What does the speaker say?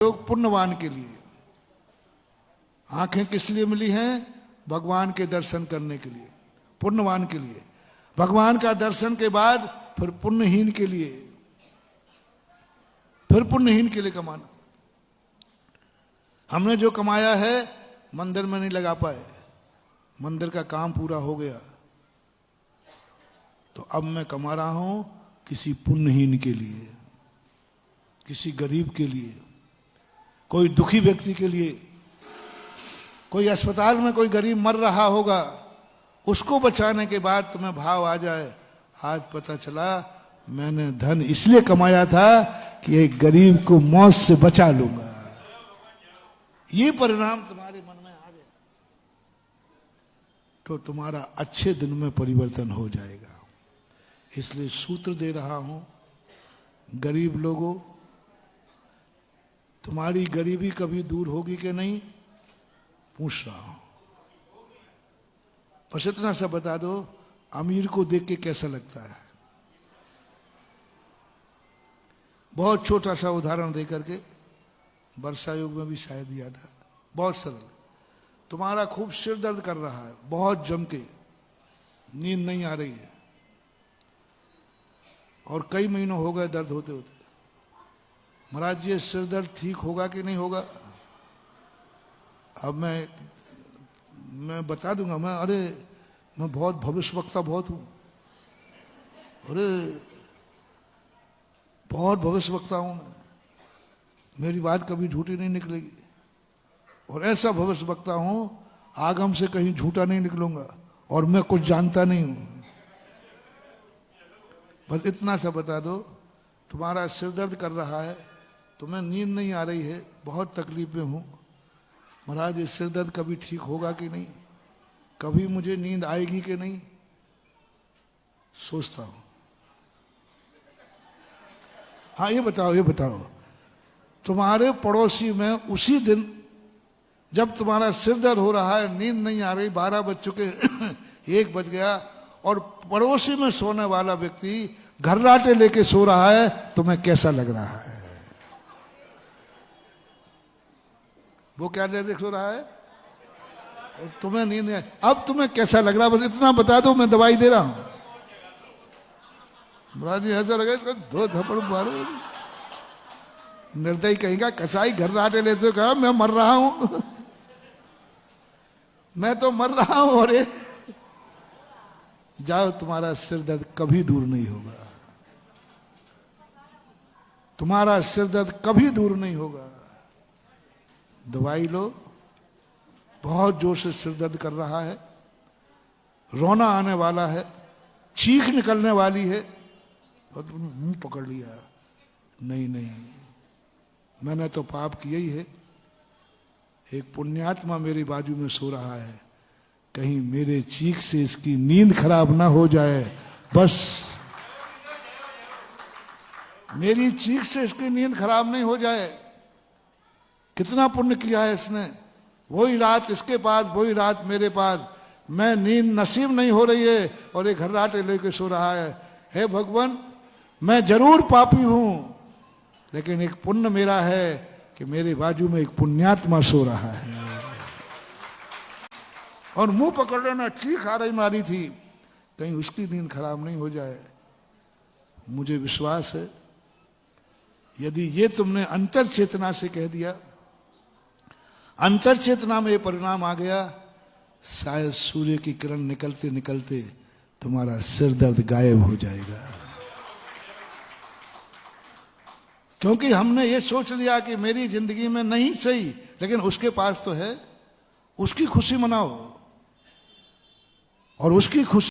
लोग पुण्यवान के लिए। आंखें किस लिए मिली हैं? भगवान के दर्शन करने के लिए, पुण्यवान के लिए। भगवान का दर्शन के बाद फिर पुण्यहीन के लिए, फिर पुण्यहीन के लिए कमाना। हमने जो कमाया है मंदिर में नहीं लगा पाए, मंदिर का काम पूरा हो गया, तो अब मैं कमा रहा हूं किसी पुण्यहीन के लिए, किसी गरीब के लिए, कोई दुखी व्यक्ति के लिए। कोई अस्पताल में कोई गरीब मर रहा होगा, उसको बचाने के बाद तुम्हें भाव आ जाए, आज पता चला मैंने धन इसलिए कमाया था कि एक गरीब को मौत से बचा लूंगा। ये परिणाम तुम्हारे मन में आ गया तो तुम्हारा अच्छे दिन में परिवर्तन हो जाएगा। इसलिए सूत्र दे रहा हूं, गरीब लोगों, तुम्हारी गरीबी कभी दूर होगी कि नहीं पूछ रहा हूं। बस इतना सा बता दो, अमीर को देख के कैसा लगता है? बहुत छोटा सा उदाहरण दे करके, वर्षा योग में भी शायद दिया था, बहुत सरल। तुम्हारा खूब सिर दर्द कर रहा है, बहुत जम के, नींद नहीं आ रही है और कई महीनों हो गए दर्द होते होते। महाराज ये सिर दर्द ठीक होगा कि नहीं होगा? अब मैं बता दूंगा, मैं बहुत भविष्यवक्ता बहुत हूं, अरे बहुत भविष्यवक्ता हूं मैं, मेरी बात कभी झूठी नहीं निकलेगी। और ऐसा भविष्यवक्ता हूं, आगम से कहीं झूठा नहीं निकलूंगा, और मैं कुछ जानता नहीं हूं। बस इतना सा बता दो, तुम्हारा सिर दर्द कर रहा है, तुम्हें नींद नहीं आ रही है, बहुत तकलीफ में हूं, महाराज ये सिर दर्द कभी ठीक होगा कि नहीं, कभी मुझे नींद आएगी कि नहीं, सोचता हूं। हाँ ये बताओ, तुम्हारे पड़ोसी में उसी दिन जब तुम्हारा सिर दर्द हो रहा है, नींद नहीं आ रही, 12 बज चुके 1 बज गया, और पड़ोसी में सोने वाला व्यक्ति घर्राटे लेके सो रहा है, तुम्हें कैसा लग रहा है? वो क्या लेके सो रहा है? तुम्हें नींद नहीं, अब तुम्हें कैसा लग रहा है? बस इतना बता दो, मैं दवाई दे रहा हूं। महाराज जी ऐसा लगा इसको 2 थप्पड़ मारो। निर्दयी कहेगा, कसाई घर्राटे लेते कहा मैं मर रहा हूं मैं तो मर रहा हूं। और जाओ, तुम्हारा सिर दर्द कभी दूर नहीं होगा, तुम्हारा सिर दर्द कभी दूर नहीं होगा। दवाई लो, बहुत जोर से सिर दर्द कर रहा है, रोना आने वाला है, चीख निकलने वाली है, और तुमने मुंह पकड़ लिया, नहीं मैंने तो पाप किया ही है, एक पुण्यात्मा मेरी बाजू में सो रहा है, कहीं मेरे चीख से इसकी नींद खराब ना हो जाए, बस मेरी चीख से इसकी नींद खराब नहीं हो जाए। कितना पुण्य किया है इसने, वही रात इसके पास, वही रात मेरे पास, मैं नींद नसीब नहीं हो रही है और एक घर्राटे लेके सो रहा है। हे भगवान, मैं जरूर पापी हूं, लेकिन एक पुण्य मेरा है कि मेरे बाजू में एक पुण्यात्मा सो रहा है। और मुंह पकड़ लेना, चीख आ रही मारी थी, कहीं उसकी नींद खराब नहीं हो जाए। मुझे विश्वास है, यदि ये तुमने अंतर चेतना से कह दिया, अंतर चेतना में ये परिणाम आ गया, शायद सूर्य की किरण निकलते निकलते तुम्हारा सिर दर्द गायब हो जाएगा। क्योंकि हमने ये सोच लिया कि मेरी जिंदगी में नहीं सही, लेकिन उसके पास तो है, उसकी खुशी मनाओ और उसकी खुशी